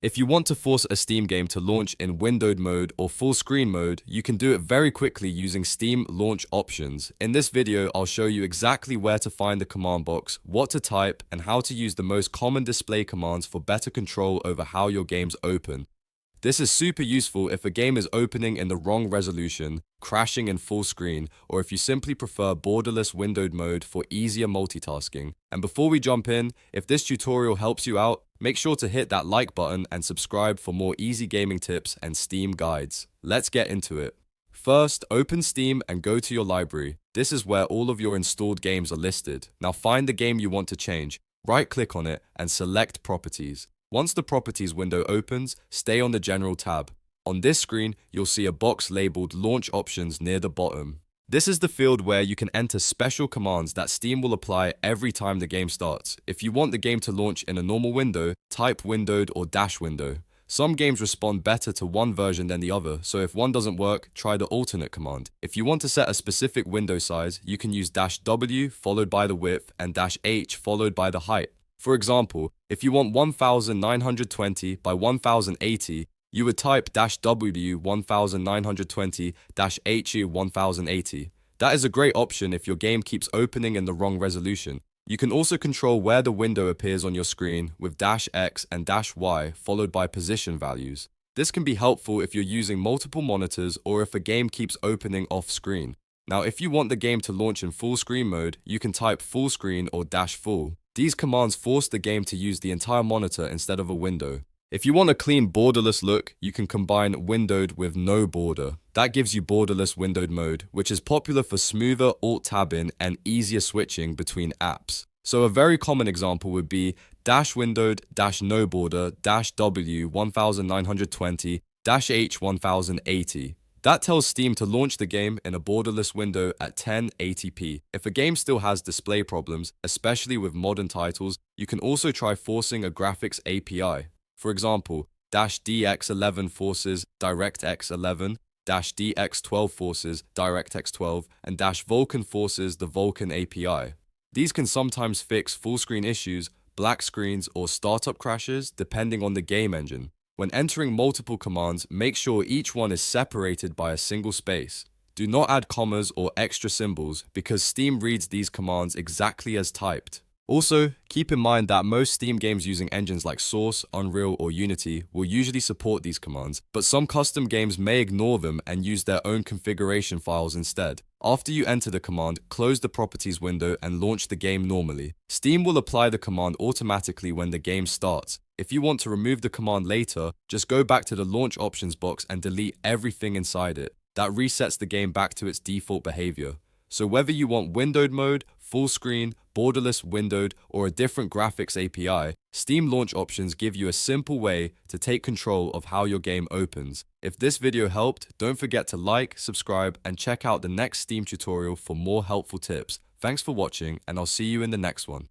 If you want to force a Steam game to launch in windowed mode or full screen mode, you can do it very quickly using Steam launch options. In this video, I'll show you exactly where to find the command box, what to type, and how to use the most common display commands for better control over how your games open. This is super useful if a game is opening in the wrong resolution, crashing in full screen, or if you simply prefer borderless windowed mode for easier multitasking. And before we jump in, if this tutorial helps you out, make sure to hit that like button and subscribe for more easy gaming tips and Steam guides. Let's get into it. First, open Steam and go to your library. This is where all of your installed games are listed. Now find the game you want to change, right-click on it, and select Properties. Once the Properties window opens, stay on the General tab. On this screen, you'll see a box labeled Launch Options near the bottom. This is the field where you can enter special commands that Steam will apply every time the game starts. If you want the game to launch in a normal window, type windowed or dash window. Some games respond better to one version than the other, so if one doesn't work, try the alternate command. If you want to set a specific window size, you can use -W followed by the width and -H followed by the height. For example, if you want 1920 by 1080, you would type -W 1920 -HU 1080. That is a great option if your game keeps opening in the wrong resolution. You can also control where the window appears on your screen with -X and -Y followed by position values. This can be helpful if you're using multiple monitors or if a game keeps opening off screen. Now, if you want the game to launch in full screen mode, you can type full screen or -full. These commands force the game to use the entire monitor instead of a window. If you want a clean borderless look, you can combine windowed with no border. That gives you borderless windowed mode, which is popular for smoother alt-tabbing and easier switching between apps. So a very common example would be -windowed -no border -W 1920 -H 1080. That tells Steam to launch the game in a borderless window at 1080p. If a game still has display problems, especially with modern titles, you can also try forcing a graphics API. For example, -DX11 forces DirectX 11, -DX12 forces DirectX 12, and -Vulkan forces the Vulkan API. These can sometimes fix full screen issues, black screens, or startup crashes depending on the game engine. When entering multiple commands, make sure each one is separated by a single space. Do not add commas or extra symbols because Steam reads these commands exactly as typed. Also, keep in mind that most Steam games using engines like Source, Unreal, or Unity will usually support these commands, but some custom games may ignore them and use their own configuration files instead. After you enter the command, close the Properties window and launch the game normally. Steam will apply the command automatically when the game starts. If you want to remove the command later, just go back to the Launch Options box and delete everything inside it. That resets the game back to its default behavior. So whether you want windowed mode, full screen, borderless windowed, or a different graphics API, Steam Launch Options give you a simple way to take control of how your game opens. If this video helped, don't forget to like, subscribe, and check out the next Steam tutorial for more helpful tips. Thanks for watching, and I'll see you in the next one.